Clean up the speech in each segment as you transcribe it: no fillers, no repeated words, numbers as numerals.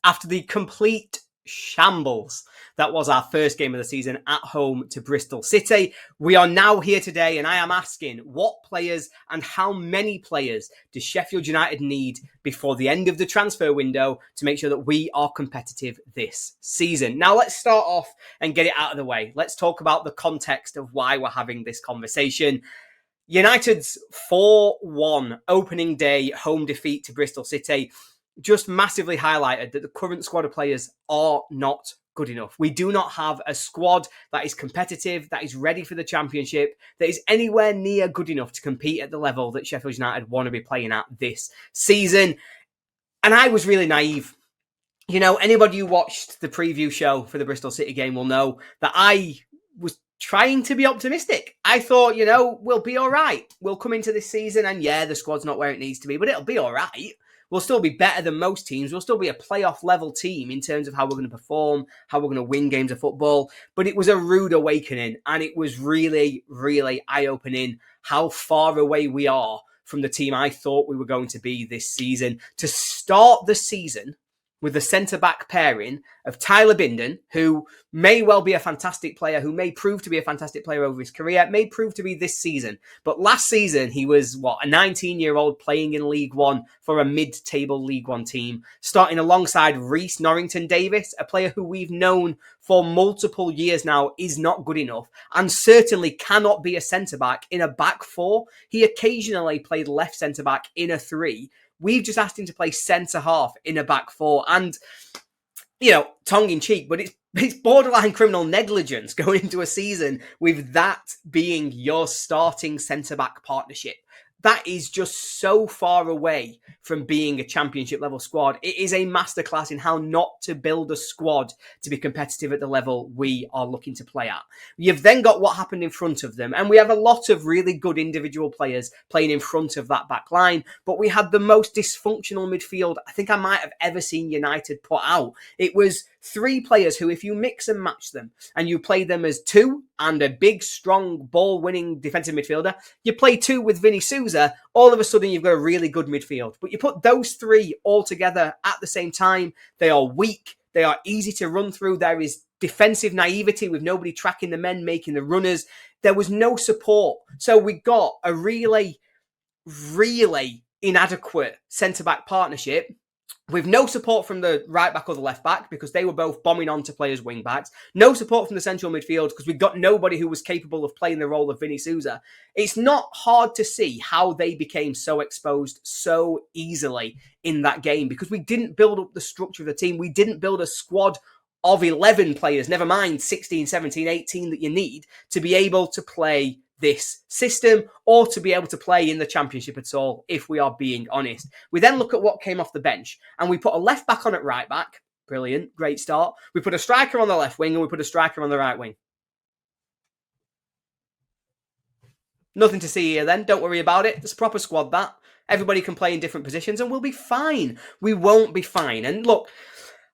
after the complete shambles that was our first game of the season at home to Bristol City. We are now here today, and I am asking, what players and how many players does Sheffield United need before the end of the transfer window to make sure that we are competitive this season? Now, let's start off and get it out of the way. Let's talk about the context of why we're having this conversation. United's 4-1 opening day home defeat to Bristol City just massively highlighted that the current squad of players are not good enough. We do not have a squad that is competitive, that is ready for the Championship, that is anywhere near good enough to compete at the level that Sheffield United want to be playing at this season. And I was really naive. You know, anybody who watched the preview show for the Bristol City game will know that I was trying to be optimistic. I thought, you know, we'll be all right. We'll come into this season and yeah, the squad's not where it needs to be, but it'll be all right. We'll still be better than most teams. We'll still be a playoff level team in terms of how we're going to perform, how we're going to win games of football. But it was a rude awakening, and it was really, really eye-opening how far away we are from the team I thought we were going to be this season. To start the season with the centre-back pairing of Tyler Bindon, who may well be a fantastic player, who may prove to be a fantastic player over his career, may prove to be this season. But last season, he was, a 19-year-old playing in League One for a mid-table League One team, starting alongside Reece Norrington-Davies, a player who we've known for multiple years now is not good enough and certainly cannot be a centre-back in a back four. He occasionally played left centre-back in a three. We've just asked him to play centre-half in a back four. And, you know, tongue-in-cheek, but it's borderline criminal negligence going into a season with that being your starting centre-back partnership. That is just so far away from being a Championship-level squad. It is a masterclass in how not to build a squad to be competitive at the level we are looking to play at. You've then got what happened in front of them, and we have a lot of really good individual players playing in front of that back line, but we had the most dysfunctional midfield I think I might have ever seen United put out. It was three players who, if you mix and match them and you play them as two and a big, strong, ball-winning defensive midfielder, you play two with 𝗍𝗍𝗲, all of a sudden you've got a really good midfield. But you put those three all together at the same time, they are weak, they are easy to run through, there is defensive naivety with nobody tracking the men, making the runners. There was no support. So we got a really, really inadequate centre-back partnership with no support from the right back or the left back because they were both bombing on to play as wing backs. No support from the central midfield because we got nobody who was capable of playing the role of 𝗍𝗍𝗲. It's not hard to see how they became so exposed so easily in that game because we didn't build up the structure of the team. We didn't build a squad of 11 players, never mind 16, 17, 18 that you need to be able to play this system or to be able to play in the Championship at all, if we are being honest. We then look at what came off the bench and we put a left back on at right back. Brilliant. Great start. We put a striker on the left wing and we put a striker on the right wing. Nothing to see here then. Don't worry about it. It's a proper squad, that. Everybody can play in different positions and we'll be fine. We won't be fine. And look,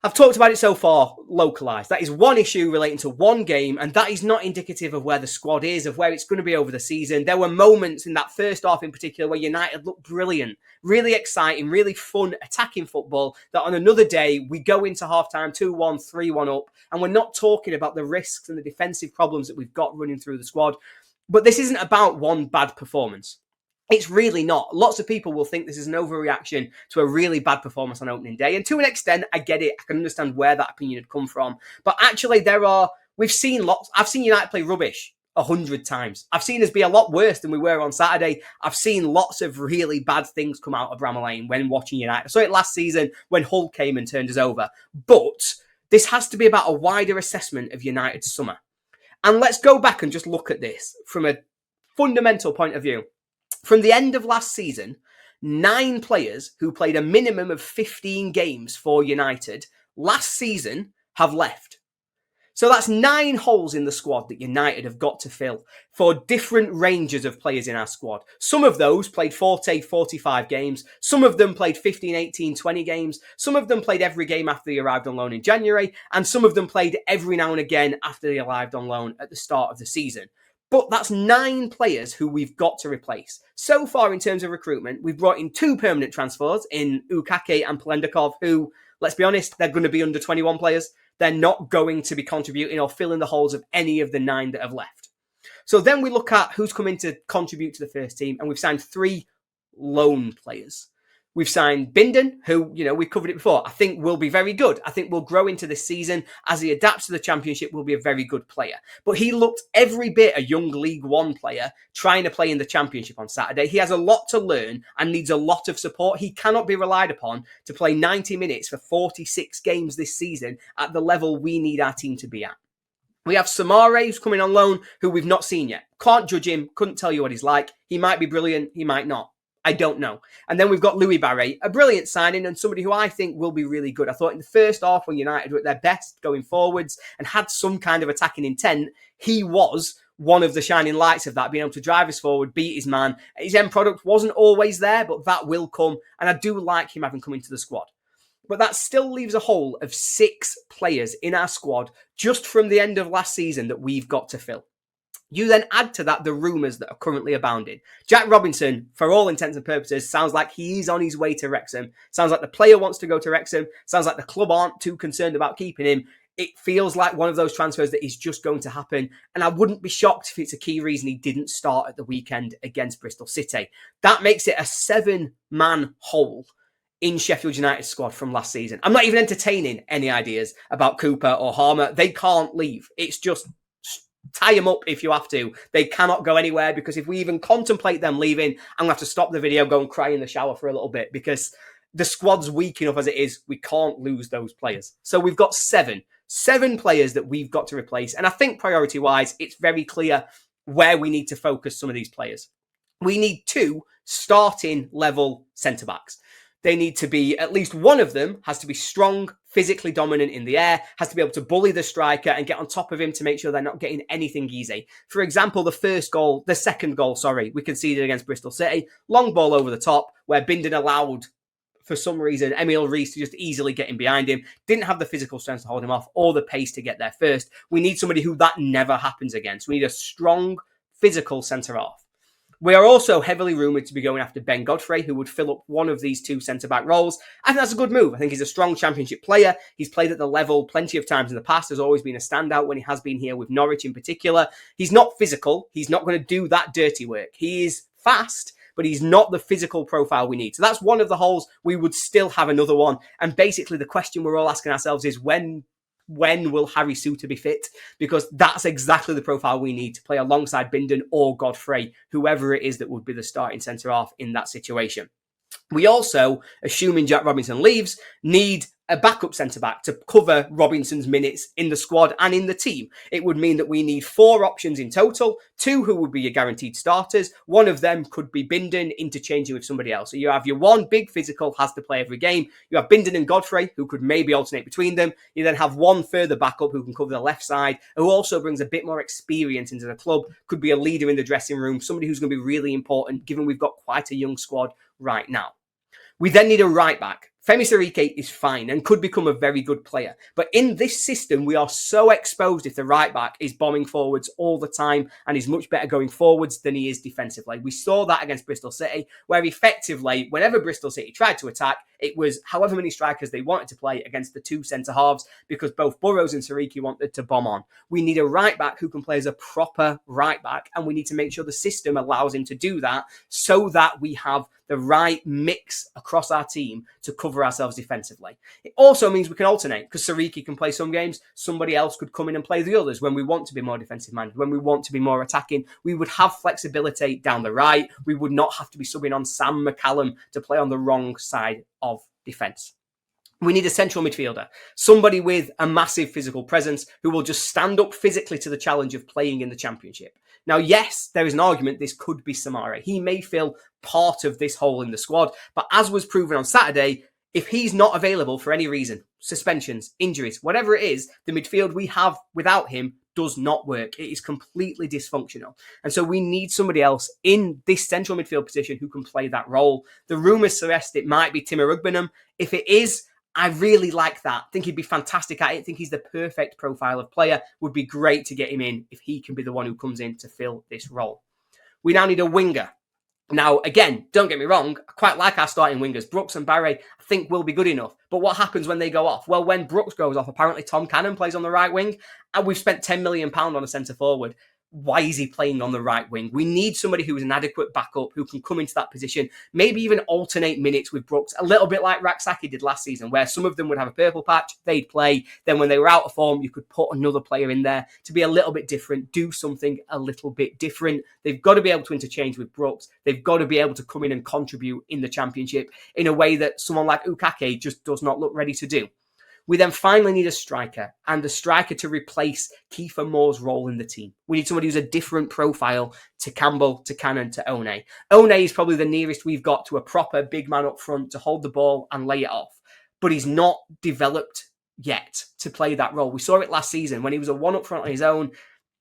I've talked about it so far, localised. That is one issue relating to one game, and that is not indicative of where the squad is, of where it's going to be over the season. There were moments in that first half in particular where United looked brilliant, really exciting, really fun, attacking football, that on another day, we go into half-time 2-1, 3-1 up, and we're not talking about the risks and the defensive problems that we've got running through the squad. But this isn't about one bad performance. It's really not. Lots of people will think this is an overreaction to a really bad performance on opening day. And to an extent, I get it. I can understand where that opinion had come from. But actually, we've seen lots. I've seen United play rubbish 100 times. I've seen us be a lot worse than we were on Saturday. I've seen lots of really bad things come out of Bramall Lane when watching United. I saw it last season when Hull came and turned us over. But this has to be about a wider assessment of United's summer. And let's go back and just look at this from a fundamental point of view. From the end of last season, 9 players who played a minimum of 15 games for United last season have left. So that's 9 holes in the squad that United have got to fill for different ranges of players in our squad. Some of those played 40, 45 games. Some of them played 15, 18, 20 games. Some of them played every game after they arrived on loan in January. And some of them played every now and again after they arrived on loan at the start of the season. But that's 9 players who we've got to replace. So far, in terms of recruitment, we've brought in 2 permanent transfers in 𝗍𝗍𝗶𝗹𝗍and 𝗵𝗶𝗴𝗋, who, let's be honest, they're going to be under 21 players. They're not going to be contributing or filling the holes of any of the 9 that have left. So then we look at who's coming to contribute to the first team, and we've signed 3 loan players. We've signed Bindon, who, we've covered it before. I think will be very good. I think will grow into this season. As he adapts to the championship, will be a very good player. But he looked every bit a young League One player trying to play in the championship on Saturday. He has a lot to learn and needs a lot of support. He cannot be relied upon to play 90 minutes for 46 games this season at the level we need our team to be at. We have 𝗤 who's coming on loan, who we've not seen yet. Can't judge him. Couldn't tell you what he's like. He might be brilliant. He might not. I don't know. And then we've got 𝗬𝗍𝗲𝗍, a brilliant signing and somebody who I think will be really good. I thought in the first half when United were at their best going forwards and had some kind of attacking intent, he was one of the shining lights of that, being able to drive us forward, beat his man. His end product wasn't always there, but that will come. And I do like him having come into the squad. But that still leaves a hole of 6 players in our squad just from the end of last season that we've got to fill. You then add to that the rumours that are currently abounding. Jack Robinson, for all intents and purposes, sounds like he's on his way to Wrexham. Sounds like the player wants to go to Wrexham. Sounds like the club aren't too concerned about keeping him. It feels like one of those transfers that is just going to happen. And I wouldn't be shocked if it's a key reason he didn't start at the weekend against Bristol City. That makes it a 7-man hole in Sheffield United's squad from last season. I'm not even entertaining any ideas about Cooper or Harmer. They can't leave. It's just tie them up if you have to. They cannot go anywhere, because if we even contemplate them leaving, I'm going to have to stop the video, go and cry in the shower for a little bit, because the squad's weak enough as it is. We can't lose those players. So we've got 7 players that we've got to replace. And I think priority-wise, it's very clear where we need to focus some of these players. We need 2 starting level centre-backs. They need to be, at least one of them has to be strong, physically dominant in the air, has to be able to bully the striker and get on top of him to make sure they're not getting anything easy. For example, the second goal, we conceded against Bristol City, long ball over the top where Bindon allowed, for some reason, 𝗚𝗿𝗄 to just easily get in behind him, didn't have the physical strength to hold him off or the pace to get there first. We need somebody who that never happens against. We need a strong, physical centre-half. We are also heavily rumoured to be going after Ben Godfrey, who would fill up one of these 2 centre-back roles. I think that's a good move. I think he's a strong championship player. He's played at the level plenty of times in the past. Has always been a standout when he has been here with Norwich in particular. He's not physical. He's not going to do that dirty work. He is fast, but he's not the physical profile we need. So that's one of the holes. We would still have another one. And basically the question we're all asking ourselves is when will 𝗍𝗲𝗄 be fit? Because that's exactly the profile we need to play alongside Bindon or Godfrey, whoever it is that would be the starting centre-half in that situation. We also, assuming Jack Robinson leaves, need a backup centre-back to cover Robinson's minutes in the squad and in the team. It would mean that we need 4 options in total, 2 who would be your guaranteed starters. One of them could be Bindon interchanging with somebody else. So you have your one big physical, has to play every game. You have Bindon and Godfrey, who could maybe alternate between them. You then have one further backup who can cover the left side, who also brings a bit more experience into the club, could be a leader in the dressing room, somebody who's going to be really important, given we've got quite a young squad right now. We then need a right back. 𝗍𝗲𝗄 𝗍 is fine and could become a very good player. But in this system, we are so exposed if the right back is bombing forwards all the time and is much better going forwards than he is defensively. We saw that against Bristol City, where effectively, whenever Bristol City tried to attack, it was however many strikers they wanted to play against the 2 centre-halves, because both Burrows and 𝗍𝗍𝗄 wanted to bomb on. We need a right back who can play as a proper right back, and we need to make sure the system allows him to do that so that we have the right mix across our team to cover ourselves defensively. It also means we can alternate, because 𝗍𝗍𝗄 can play some games, somebody else could come in and play the others when we want to be more defensive-minded, when we want to be more attacking. We would have flexibility down the right. We would not have to be subbing on Sam McCallum to play on the wrong side of defence. We need a central midfielder, somebody with a massive physical presence who will just stand up physically to the challenge of playing in the Championship. Now, yes, there is an argument this could be 𝗤𝗏. He may fill part of this hole in the squad, but as was proven on Saturday, if he's not available for any reason, suspensions, injuries, whatever it is, the midfield we have without him does not work. It is completely dysfunctional. And so we need somebody else in this central midfield position who can play that role. The rumours suggest it might be 𝗤𝗏 𝗏𝗏. If it is, I really like that. I think he'd be fantastic at it. I think he's the perfect profile of player. Would be great to get him in if he can be the one who comes in to fill this role. We now need a winger. Now, again, don't get me wrong, I quite like our starting wingers. Brooks and Barry, I think, will be good enough. But what happens when they go off? Well, when Brooks goes off, apparently Tom Cannon plays on the right wing, and we've spent £10 million on a centre forward. Why is he playing on the right wing? We need somebody who is an adequate backup, who can come into that position, maybe even alternate minutes with Brooks, a little bit like 𝗍𝗍𝗍 did last season, where some of them would have a purple patch, they'd play. Then when they were out of form, you could put another player in there to be a little bit different, do something a little bit different. They've got to be able to interchange with Brooks. They've got to be able to come in and contribute in the Championship in a way that someone like 𝗍𝗍𝗍 just does not look ready to do. We then finally need a striker, and a striker to replace 𝗍𝗶𝗴's role in the team. We need somebody who's a different profile to Campbell, to Cannon, to 𝗚𝗿𝗍. 𝗚𝗍𝗍 is probably the nearest we've got to a proper big man up front to hold the ball and lay it off. But he's not developed yet to play that role. We saw it last season when he was a one up front on his own.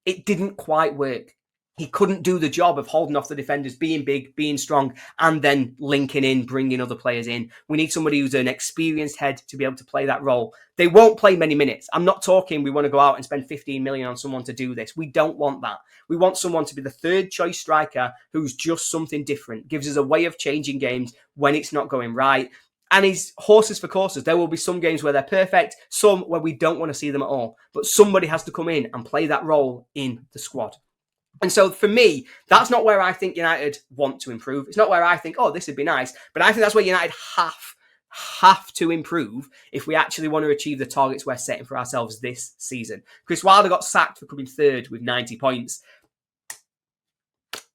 It didn't quite work. He couldn't do the job of holding off the defenders, being big, being strong, and then linking in, bringing other players in. We need somebody who's an experienced head to be able to play that role. They won't play many minutes. I'm not talking we want to go out and spend 15 million on someone to do this. We don't want that. We want someone to be the third choice striker who's just something different, gives us a way of changing games when it's not going right. And he's horses for courses. There will be some games where they're perfect, some where we don't want to see them at all. But somebody has to come in and play that role in the squad. And so for me, that's not where I think United want to improve. It's not where I think, oh, this would be nice. But I think that's where United have to improve if we actually want to achieve the targets we're setting for ourselves this season. Chris Wilder got sacked for coming third with 90 points.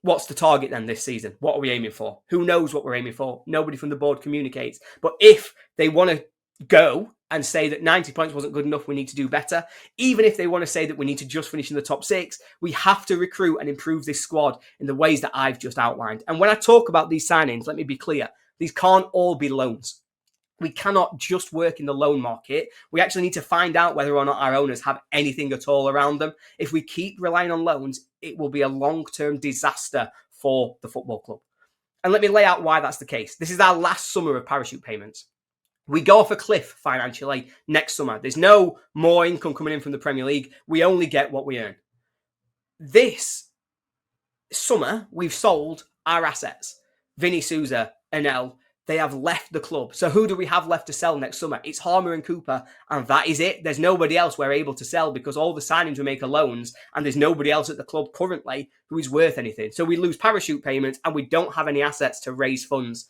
What's the target then this season? What are we aiming for? Who knows what we're aiming for? Nobody from the board communicates. But if they want to go and say that 90 points wasn't good enough, we need to do better. Even if they want to say that we need to just finish in the top 6, we have to recruit and improve this squad in the ways that I've just outlined. And when I talk about these signings, let me be clear, these can't all be loans. We cannot just work in the loan market. We actually need to find out whether or not our owners have anything at all around them. If we keep relying on loans, it will be a long-term disaster for the football club. And let me lay out why that's the case. This is our last summer of parachute payments. We go off a cliff financially next summer. There's no more income coming in from the Premier League. We only get what we earn. This summer, we've sold our assets. Vinny Souza and 𝗚𝗿, they have left the club. So who do we have left to sell next summer? It's 𝗏𝗲 and Cooper, and that is it. There's nobody else we're able to sell because all the signings we make are loans, and there's nobody else at the club currently who is worth anything. So we lose parachute payments, and we don't have any assets to raise funds.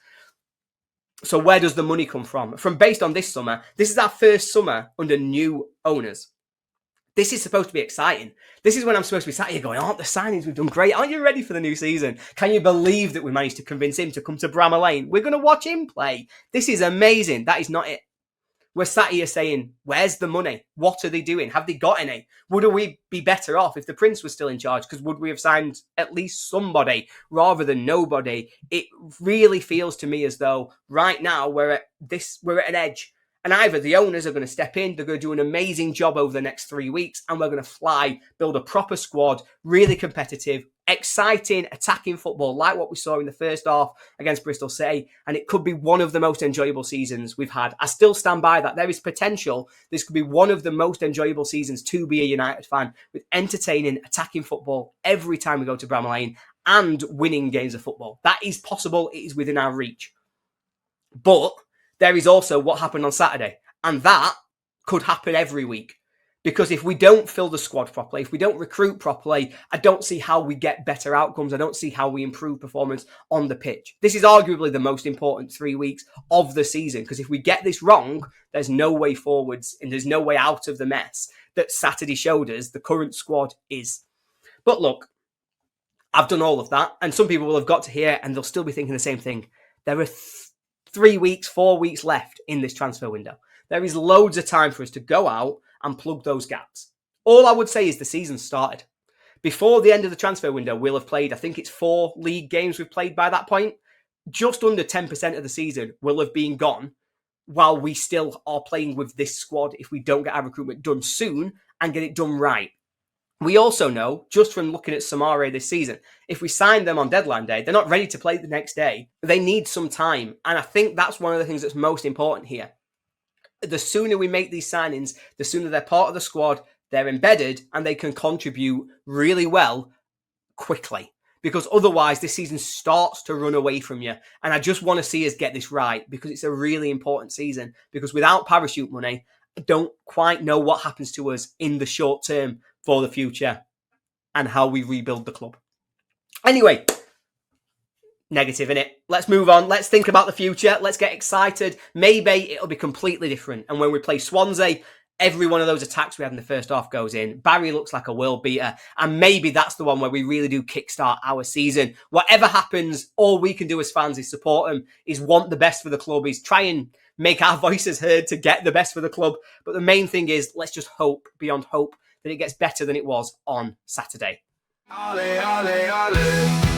So where does the money come from? From based on this summer, this is our first summer under new owners. This is supposed to be exciting. This is when I'm supposed to be sat here going, aren't the signings we've done great? Aren't you ready for the new season? Can you believe that we managed to convince him to come to Bramall Lane? We're going to watch him play. This is amazing. That is not it. We're sat here saying, where's the money? What are they doing? Have they got any? Would we be better off if the Prince was still in charge? Because would we have signed at least somebody rather than nobody? It really feels to me as though right now we're at an edge. And either the owners are going to step in, they're going to do an amazing job over the next 3 weeks, and we're going to fly, build a proper squad, really competitive, exciting, attacking football, like what we saw in the first half against Bristol City, and it could be one of the most enjoyable seasons we've had. I still stand by that. There is potential. This could be one of the most enjoyable seasons to be a United fan, with entertaining, attacking football every time we go to Bramall Lane and winning games of football. That is possible. It is within our reach. But there is also what happened on Saturday, and that could happen every week. Because if we don't fill the squad properly, if we don't recruit properly, I don't see how we get better outcomes. I don't see how we improve performance on the pitch. This is arguably the most important 3 weeks of the season, because if we get this wrong, there's no way forwards and there's no way out of the mess that Saturday showed us the current squad is. But look, I've done all of that, and some people will have got to here and they'll still be thinking the same thing. There are 3 weeks, 4 weeks left in this transfer window. There is loads of time for us to go out and plug those gaps. All I would say is the season started. Before the end of the transfer window, we'll have played, I think it's 4 league games we've played by that point. Just under 10% of the season will have been gone while we still are playing with this squad if we don't get our recruitment done soon and get it done right. We also know, just from looking at Soumaré this season, if we sign them on deadline day, they're not ready to play the next day. They need some time. And I think that's one of the things that's most important here. The sooner we make these signings, the sooner they're part of the squad, they're embedded, and they can contribute really well quickly. because otherwise this season starts to run away from you. And I just want to see us get this right, because it's a really important season. Because without parachute money, I don't quite know what happens to us in the short term for the future and how we rebuild the club. Anyway, negative, innit? Let's move on. Let's think about the future. Let's get excited. Maybe it'll be completely different. And when we play Swansea, every one of those attacks we had in the first half goes in. Barry looks like a world beater. And maybe that's the one where we really do kickstart our season. Whatever happens, all we can do as fans is support them, is want the best for the club, is try and make our voices heard to get the best for the club. But the main thing is, let's just hope beyond hope that it gets better than it was on Saturday. 𝗚𝗿𝗲𝗷𝗚